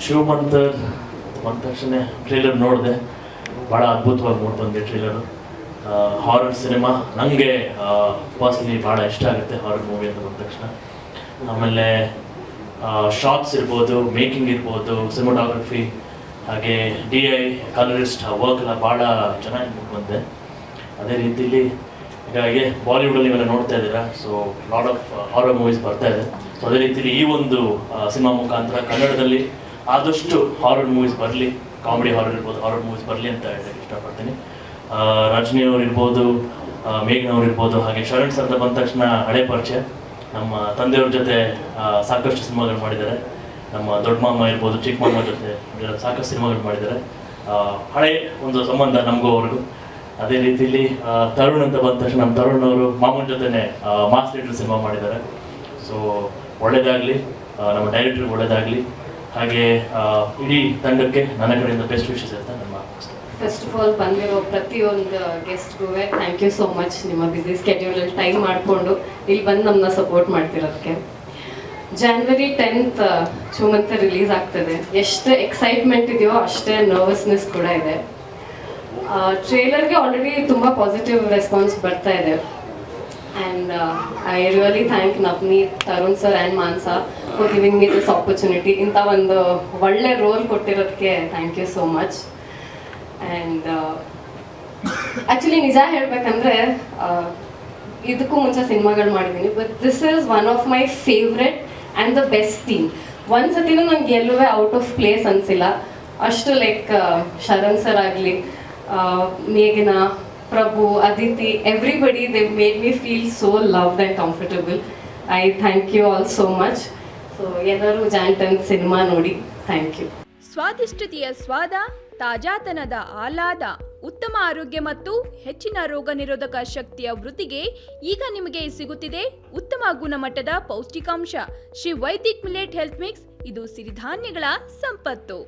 ಶಿವಮಂತರ್ ಬಂದ ತಕ್ಷಣ ಟ್ರೇಲರ್ ನೋಡಿದೆ, ಭಾಳ ಅದ್ಭುತವಾಗಿ ಮೂಡಿ ಬಂದೆ ಟ್ರೇಲರು. ಹಾರರ್ ಸಿನಿಮಾ ನನಗೆ ಪರ್ಸ್ನಲಿ ಭಾಳ ಇಷ್ಟ ಆಗುತ್ತೆ ಹಾರರ್ ಮೂವಿ ಅಂತ ಬಂದ ತಕ್ಷಣ. ಆಮೇಲೆ ಶಾರ್ಟ್ಸ್ ಇರ್ಬೋದು, ಮೇಕಿಂಗ್ ಇರ್ಬೋದು, ಸಿನಿಮಾಟೋಗ್ರಫಿ, ಹಾಗೆ DI ಕಲರಿಸ್ಟ್ ವರ್ಕ್ ಎಲ್ಲ ಭಾಳ ಚೆನ್ನಾಗಿ ಮೂಡಿ ಬಂದೆ. ಅದೇ ರೀತಿಲಿ ಹೀಗಾಗಿ ಬಾಲಿವುಡಲ್ಲಿ ಇವೆಲ್ಲ ನೋಡ್ತಾ ಇದ್ದೀರಾ, so lot of horror movies ಬರ್ತಾ ಇದೆ. ಸೊ ಅದೇ ರೀತಿಲಿ ಈ ಒಂದು ಸಿನಿಮಾ ಮುಖಾಂತರ ಕನ್ನಡದಲ್ಲಿ ಆದಷ್ಟು ಹಾರರ್ ಮೂವೀಸ್ ಬರಲಿ, ಕಾಮಿಡಿ ಹಾರರ್ ಇರ್ಬೋದು, ಹಾರರ್ ಮೂವೀಸ್ ಬರಲಿ ಅಂತ ಹೇಳಕ್ಕೆ ಇಷ್ಟಪಡ್ತೀನಿ. ರಜನಿ ಅವ್ರು ಇರ್ಬೋದು, ಮೇಘ್ನ ಅವ್ರು ಇರ್ಬೋದು, ಹಾಗೆ ಶರಣ್ ಸರ್ ಬಂದ ತಕ್ಷಣ ಹಳೆ ಪರಿಚಯ. ನಮ್ಮ ತಂದೆಯವ್ರ ಜೊತೆ ಸಾಕಷ್ಟು ಸಿನಿಮಾಗಳು ಮಾಡಿದ್ದಾರೆ. ನಮ್ಮ ದೊಡ್ಡ ಮಾಮ ಇರ್ಬೋದು, ಚಿಕ್ಕ ಮಾಮ ಜೊತೆ ಸಾಕಷ್ಟು ಸಿನಿಮಾಗಳು ಮಾಡಿದ್ದಾರೆ. ಹಳೆ ಒಂದು ಸಂಬಂಧ ನಮಗೂ ಅವ್ರಿಗೂ. ಅದೇ ರೀತಿಲಿ ತರುಣ್ ಅಂತ ಬಂದ ತಕ್ಷಣ ನಮ್ಮ ತರುಣ್ ಅವರು ಮಾಮನ ಜೊತೆನೆ ಮಾಸ್ ಲೀಡರ್ ಸಿನಿಮಾ ಮಾಡಿದ್ದಾರೆ. ಸೊ ಒಳ್ಳೇದಾಗಲಿ, ನಮ್ಮ ಡೈರೆಕ್ಟ್ರಿಗೆ ಒಳ್ಳೇದಾಗಲಿ, ಹಾಗೆ ಇಡೀ ತಂಡಕ್ಕೆ ನನ್ನ ಕಡೆಯಿಂದ ಬೆಸ್ಟ್ ವಿಶಸ್ ಅಂತ ನನ್ನ ಮಾತು. ಫಸ್ಟ್ ಆಫ್ ಆಲ್ ಬಂದಿರೋ ಪ್ರತಿಯೊಂದು ಗೆಸ್ಟ್ಗೂ ಥ್ಯಾಂಕ್ ಯು ಸೋ ಮಚ್. ನಿಮ್ಮ ಬ್ಯುಸಿ ಸ್ಕೆಡ್ಯೂಲಲ್ಲಿ ಟೈಮ್ ಮಾಡಿಕೊಂಡು ಇಲ್ಲಿ ಬಂದು ನಮ್ಮನ್ನ ಸಪೋರ್ಟ್ ಮಾಡ್ತಿರೋದಕ್ಕೆ. January 10th ಶಿವಮಂತರ್ ರಿಲೀಸ್ ಆಗ್ತದೆ. ಎಷ್ಟು ಎಕ್ಸೈಟ್ಮೆಂಟ್ ಇದೆಯೋ ಅಷ್ಟೇ ನರ್ವಸ್ನೆಸ್ ಕೂಡ ಇದೆ. ಟ್ರೇಲರ್ಗೆ ಆಲ್ರೆಡಿ ತುಂಬ ಪಾಸಿಟಿವ್ ರೆಸ್ಪಾನ್ಸ್ ಬರ್ತಾ ಇದೆ. And I really thank Navaneeth, Tarun sir and Mansa for giving me this opportunity. ಇಂಥ ಒಂದು ಒಳ್ಳೆ ರೋಲ್ ಕೊಟ್ಟಿರೋದಕ್ಕೆ thank you so much. And actually ನಿಜ ಹೇಳಬೇಕಂದ್ರೆ ಇದಕ್ಕೂ ಮುಂಚೆ ಸಿನಿಮಾಗಳು ಮಾಡಿದ್ದೀನಿ, but this is one of my favourite and the best theme. ಒಂದ್ಸತಿನೂ ನಂಗೆ ಎಲ್ಲೂ ಔಟ್ ಆಫ್ ಪ್ಲೇಸ್ ಅನಿಸಿಲ್ಲ. ಅಷ್ಟು ಲೈಕ್ ಶರಣ್ ಸರ್ ಆಗಲಿ, ಮೇಘನಾ, Prabhu, Aditi, everybody they made me feel so loved and comfortable. I thank you all so much. So ಎಲ್ಲರೂ Jan 10th cinema ನೋಡಿ. Thank you. ಸ್ವಾದಿಷ್ಟತೆಯ ಸ್ವಾದ, ತಾಜಾತನದ ಆಹ್ಲಾದ, ಉತ್ತಮ ಆರೋಗ್ಯ ಮತ್ತು ಹೆಚ್ಚಿನ ರೋಗ ನಿರೋಧಕ ಶಕ್ತಿಯ ವೃದ್ಧಿಗೆ ಈಗ ನಿಮಗೆ ಸಿಗುತ್ತಿದೆ ಉತ್ತಮ ಗುಣಮಟ್ಟದ ಪೌಷ್ಟಿಕಾಂಶ Shri Vaidik millet health mix. ಇದು ಸಿರಿಧಾನ್ಯಗಳ ಸಂಪತ್ತು.